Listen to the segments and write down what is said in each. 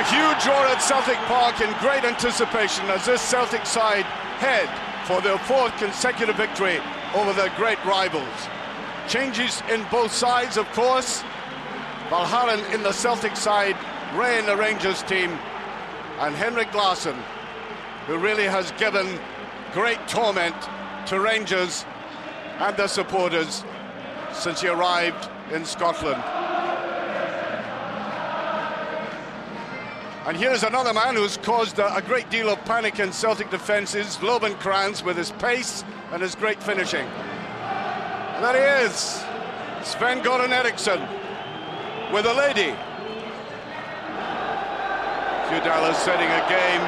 A huge roar at Celtic Park in great anticipation as this Celtic side head for their fourth consecutive victory over their great rivals. Changes in both sides, of course. Valharan in the Celtic side, Ray in the Rangers team, and Henrik Larsson, who really has given great torment to Rangers and their supporters since he arrived in Scotland. And here's another man who's caused a great deal of panic in Celtic defences, Lovenkrands, with his pace and his great finishing. And there he is, Sven-Goran Eriksson, with a lady. Hugh Dallas setting a game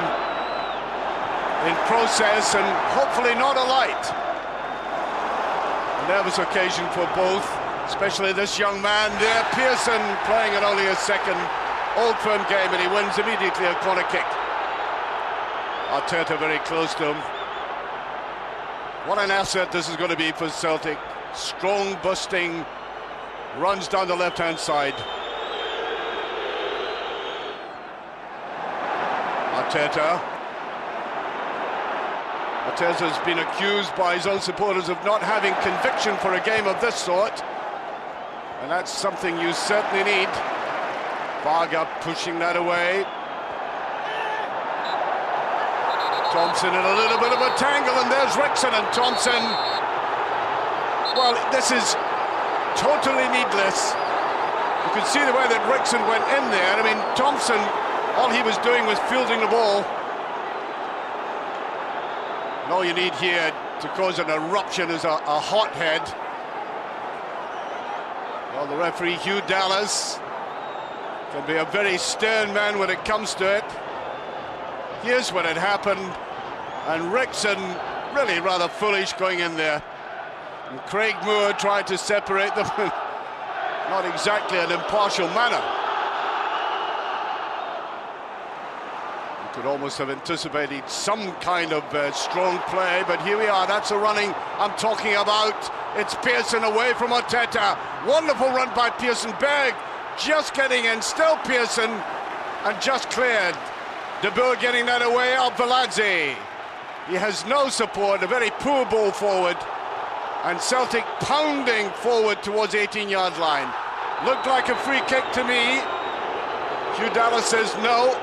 in process and hopefully not a light. A nervous occasion for both, especially this young man there, Pearson, playing at only his second Old Firm game, and he wins immediately a corner kick. Arteta very close to him. What an asset this is going to be for Celtic. Strong, busting, runs down the left-hand side. Arteta's been accused by his own supporters of not having conviction for a game of this sort, and that's something you certainly need. Varga pushing that away. Thompson in a little bit of a tangle, and there's Rickson, and Thompson. Well, this is totally needless. You can see the way that Rickson went in there. I mean, Thompson, all he was doing was fielding the ball. And all you need here to cause an eruption is a hothead. Well, the referee, Hugh Dallas, can be a very stern man when it comes to it. Here's what had happened, and Rickson really rather foolish going in there. And Craig Moore tried to separate them in not exactly an impartial manner. You could almost have anticipated some kind of strong play, but here we are. That's a running I'm talking about. It's Pearson away from Arteta. Wonderful run by Pearson. Berg just getting in, still Pearson, and just cleared. De Boer getting that away, Alvaladze. He has no support, a very poor ball forward, and Celtic pounding forward towards 18-yard line. Looked like a free kick to me. Hugh Dallas says no,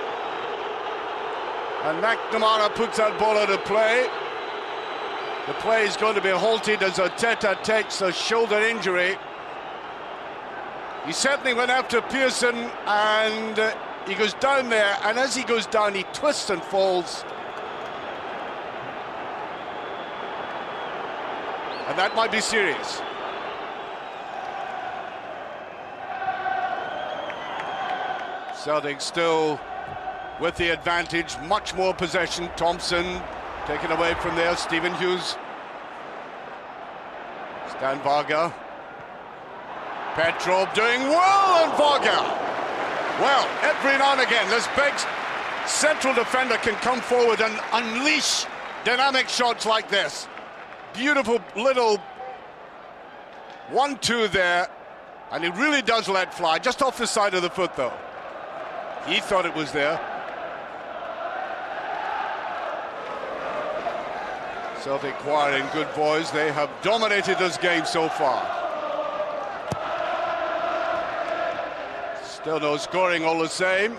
and McNamara puts that ball out of play. The play is going to be halted as Arteta takes a shoulder injury. He certainly went after Pearson, and he goes down there, and as he goes down, he twists and falls. And that might be serious. Celtic still with the advantage, much more possession. Thompson taken away from there, Stephen Hughes. Stan Varga. Petrov doing well, and Varga. Well, every now and again, this big central defender can come forward and unleash dynamic shots like this. Beautiful little 1-2 there, and he really does let fly, just off the side of the foot though. He thought it was there. Celtic choir in good voice. They have dominated this game so far. Still no scoring all the same.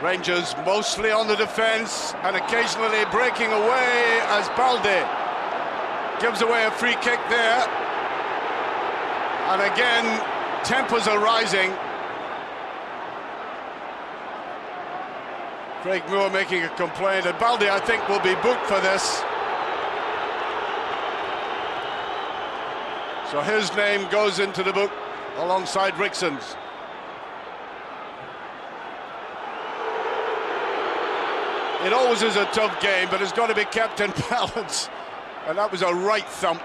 Rangers mostly on the defence and occasionally breaking away as Balde gives away a free kick there. And again, tempers are rising. Craig Moore making a complaint, and Balde, I think, will be booked for this. So his name goes into the book alongside Rickson's. It always is a tough game, but it's got to be kept in balance. And that was a right thump.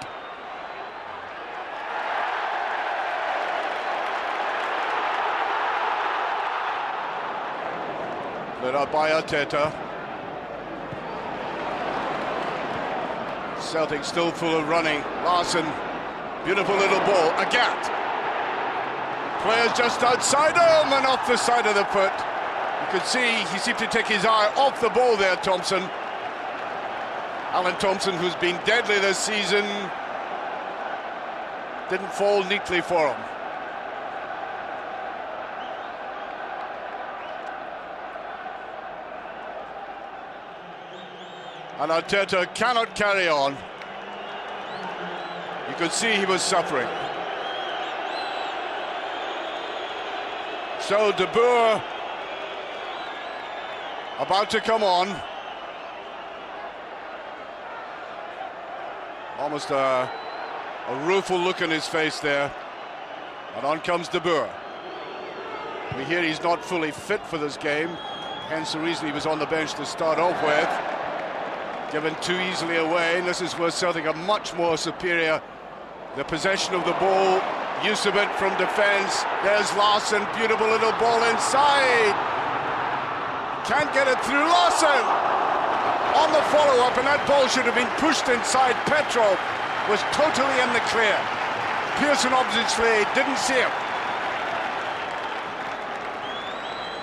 Lit up by Arteta. Celtic still full of running. Larsson, beautiful little ball. Agat. Players just outside him and off the side of the foot. You could see he seemed to take his eye off the ball there, Thompson. Alan Thompson, who's been deadly this season, didn't fall neatly for him. And Arteta cannot carry on. You could see he was suffering. So De Boer about to come on. Almost a rueful look on his face there. And on comes De Boer. We hear he's not fully fit for this game, hence the reason he was on the bench to start off with. Given too easily away, and this is where Celtic are much more superior. The possession of the ball, use of it from defence. There's Larson, beautiful little ball inside. Can't get it through. Larson on the follow-up, and that ball should have been pushed inside. Petrov was totally in the clear. Pearson obviously didn't see him.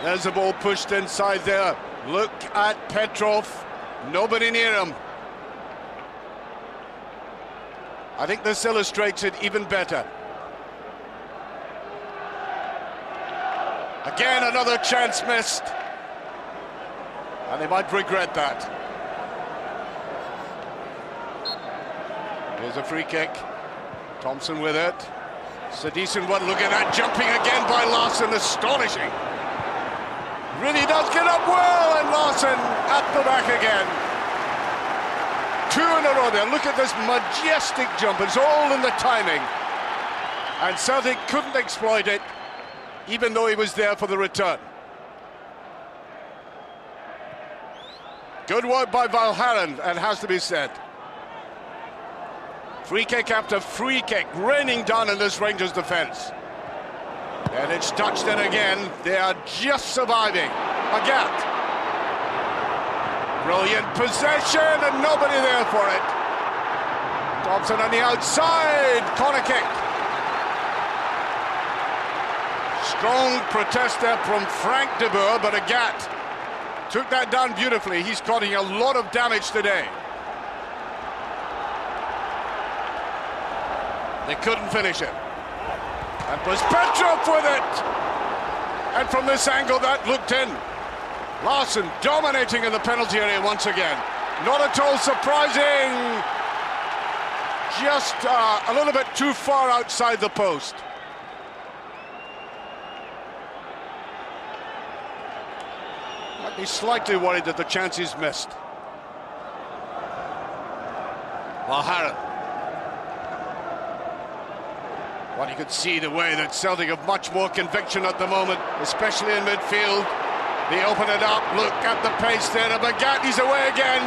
There's the ball pushed inside there. Look at Petrov. Nobody near him. I think this illustrates it even better. Again, another chance missed. And they might regret that. Here's a free kick. Thompson with it. It's a decent one. Look at that, jumping again by Larson. Astonishing. Really does get up well, and Larson at the back again. Two in a row there. Look at this majestic jump. It's all in the timing. And Celtic couldn't exploit it, even though he was there for the return. Good work by Valharan, it has to be said. Free kick after free kick, raining down in this Rangers defence. And it's touched in again. They are just surviving. Agat. Brilliant possession and nobody there for it. Thompson on the outside. Corner kick. Strong protest there from Frank de Boer, but Agat took that down beautifully. He's causing a lot of damage today. They couldn't finish it. That was Petrov with it. And from this angle, that looked in. Larson dominating in the penalty area once again. Not at all surprising. Just a little bit too far outside the post. Might be slightly worried that the chance is missed. Valharan. Well, you could see the way that Celtic have much more conviction at the moment, especially in midfield. They open it up, look at the pace there, and Bagatti's away again.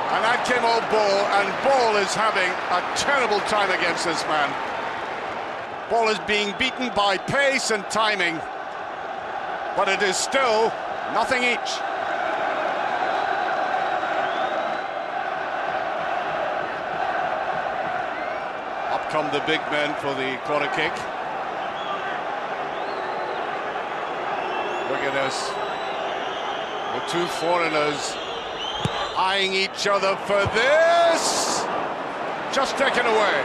And that came off Ball, and Ball is having a terrible time against this man. Ball is being beaten by pace and timing, but it is still nothing each. Come the big men for the corner kick. Look at this. The two foreigners eyeing each other for this. Just taken away.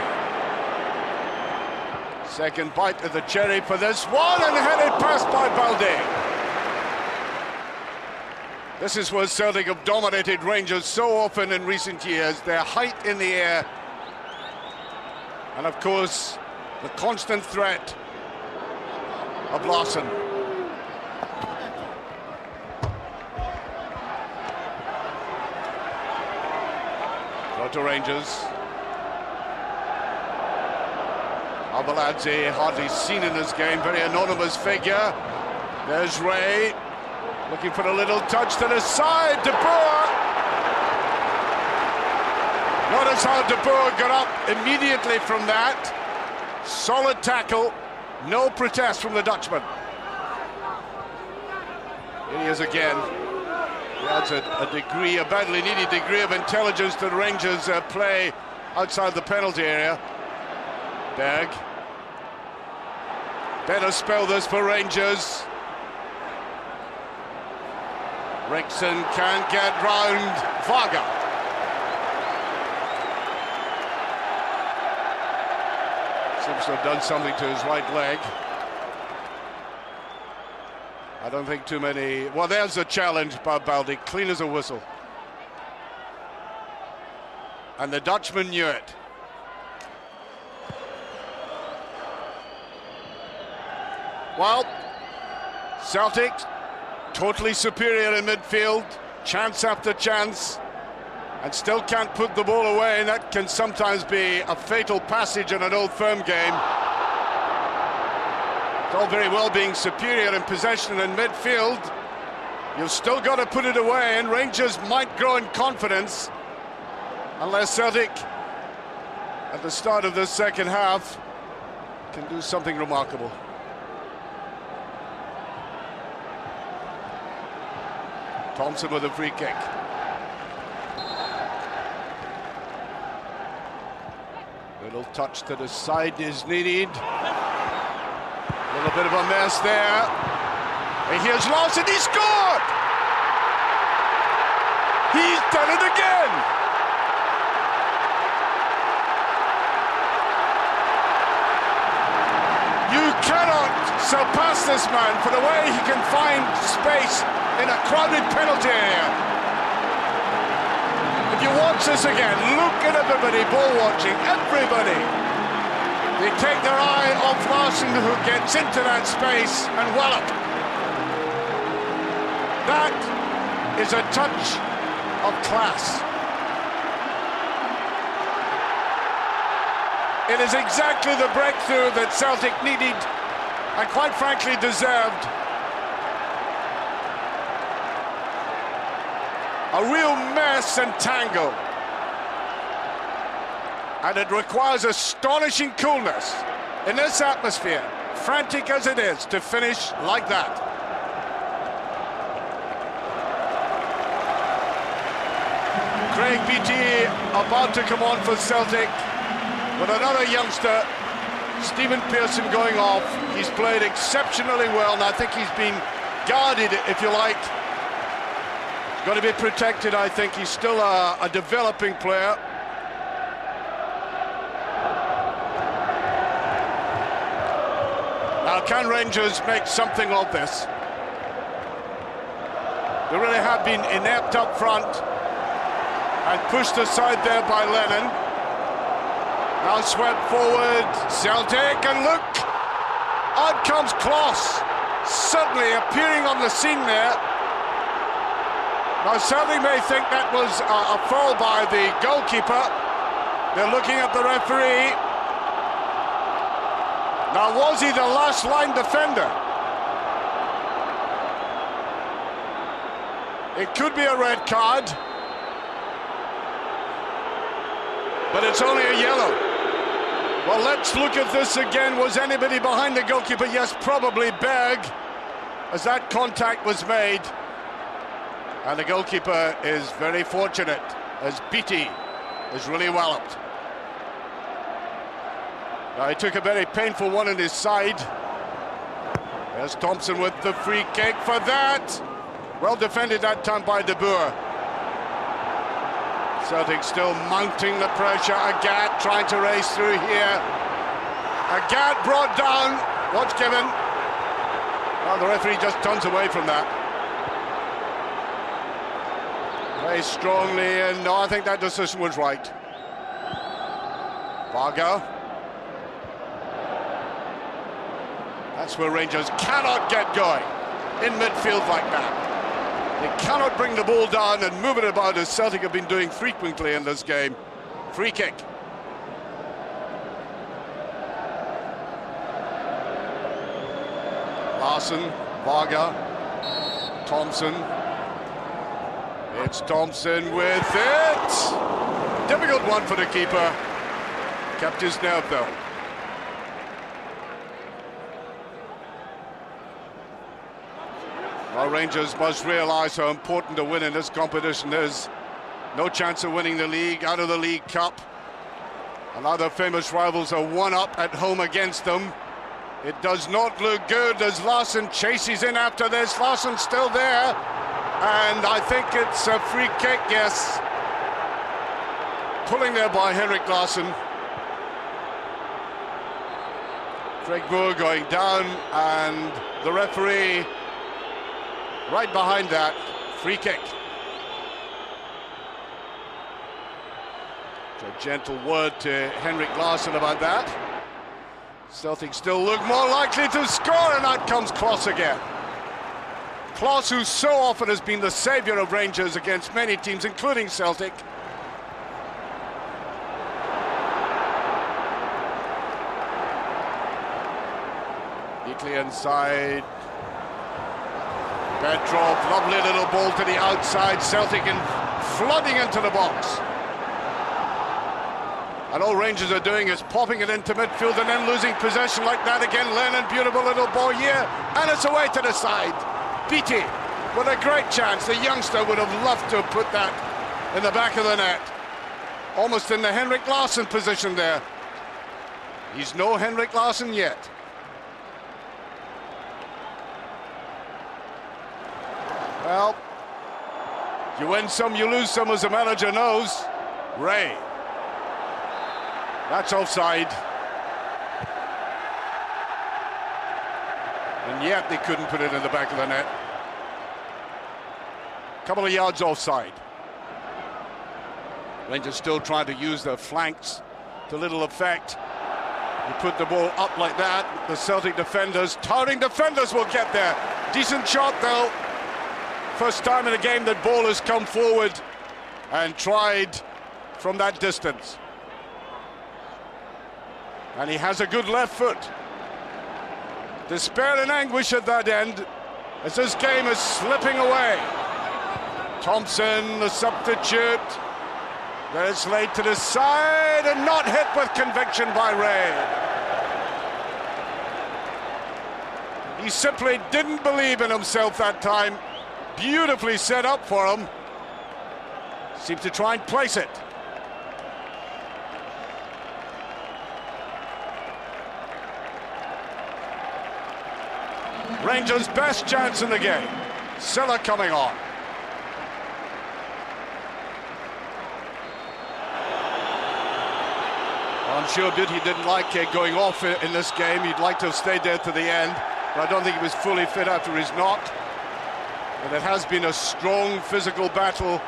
Second bite of the cherry for this one, and headed past by Balde. This is where Celtic have dominated Rangers so often in recent years. Their height in the air. And of course, the constant threat of Larson. Go to Rangers. Abeladze, hardly seen in this game, very anonymous figure. There's Ray, looking for a little touch to the side. De Boer. Notice how De Boer got up immediately from that. Solid tackle, no protest from the Dutchman. Here he is again. He adds a degree, a badly needed degree of intelligence to the Rangers' play outside the penalty area. Berg. Better spell this for Rangers. Rickson can't get round Varga. Seems to have done something to his right leg. I don't think too many... Well, there's a challenge by Baldi, clean as a whistle. And the Dutchman knew it. Well, Celtic, totally superior in midfield, chance after chance, and still can't put the ball away, and that can sometimes be a fatal passage in an Old Firm game. It's all very well being superior in possession and midfield. You've still got to put it away, and Rangers might grow in confidence unless Celtic, at the start of the second half, can do something remarkable. Thompson with a free kick. Little touch to the side is needed. A little bit of a mess there. And here's Lawson, he scored! He's done it again! You cannot surpass this man for the way he can find space in a crowded penalty area. If you watch this again, look at everybody ball watching, everybody. They take their eye off Larson, who gets into that space, and wallop. That is a touch of class. It is exactly the breakthrough that Celtic needed and quite frankly deserved. A real mess and tangle. And it requires astonishing coolness in this atmosphere, frantic as it is, to finish like that. Craig Beattie about to come on for Celtic with another youngster, Stephen Pearson, going off. He's played exceptionally well, and I think he's been guarded, if you like. Got to be protected, I think. He's still a developing player. Now, can Rangers make something of this? They really have been inept up front and pushed aside there by Lennon. Now swept forward, Celtic, and look! Out comes Kloss, suddenly appearing on the scene there. Now Celtic may think that was a foul by the goalkeeper. They're looking at the referee. Now, was he the last line defender? It could be a red card, but it's only a yellow. Well, let's look at this again. Was anybody behind the goalkeeper? Yes, probably Berg, as that contact was made. And the goalkeeper is very fortunate, as Beattie is really walloped. Now, he took a very painful one in his side. There's Thompson with the free kick for that. Well defended that time by De Boer. Celtic still mounting the pressure. Agat trying to race through here. Agat brought down. What's given? Well, the referee just turns away from that. Very strongly, and no, I think that decision was right. Varga. That's where Rangers cannot get going in midfield like that. They cannot bring the ball down and move it about, as Celtic have been doing frequently in this game. Free kick. Larson, Varga, Thompson. It's Thompson with it. Difficult one for the keeper. Kept his nerve though. Well, Rangers must realise how important a win in this competition is. No chance of winning the league, out of the League Cup. And other famous rivals are one up at home against them. It does not look good as Larsson chases in after this. Larsson's still there, and I think it's a free kick, yes. Pulling there by Henrik Larsson. Craig Moore going down, and the referee right behind that. Free kick. A gentle word to Henrik Larsson about that. Celtic still look more likely to score, and out comes Kloss again. Kloss, who so often has been the saviour of Rangers against many teams, including Celtic. Neatly inside. Petrov, lovely little ball to the outside. Celtic flooding into the box. And all Rangers are doing is popping it into midfield and then losing possession like that again. Lennon, beautiful little ball here, and it's away to the side. Beattie with a great chance. The youngster would have loved to have put that in the back of the net. Almost in the Henrik Larsson position there. He's no Henrik Larsson yet. Well, you win some, you lose some, as the manager knows. Ray. That's offside. And yet they couldn't put it in the back of the net. Couple of yards offside. Rangers still trying to use their flanks to little effect. You put the ball up like that, the Celtic defenders, towering defenders will get there. Decent shot though. First time in a game that ball has come forward and tried from that distance. And he has a good left foot. Despair and anguish at that end as this game is slipping away. Thompson, the substitute. There's laid to the side and not hit with conviction by Ray. He simply didn't believe in himself that time. Beautifully set up for him. Seems to try and place it. Rangers' best chance in the game. Silla coming on. I'm sure Beattie didn't like going off in this game. He'd like to have stayed there to the end, but I don't think he was fully fit after his knock. And it has been a strong physical battle,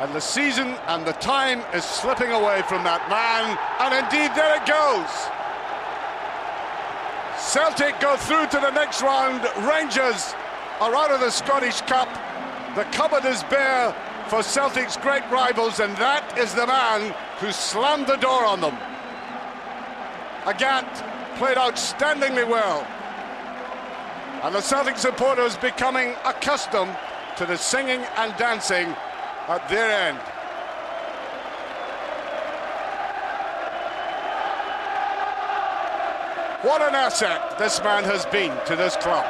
and the season and the time is slipping away from that man, and indeed there it goes. Celtic go through to the next round. Rangers are out of the Scottish Cup. The cupboard is bare for Celtic's great rivals, and that is the man who slammed the door on them. Agat played outstandingly well, and the Celtic supporters becoming accustomed to the singing and dancing at their end. What an asset this man has been to this club.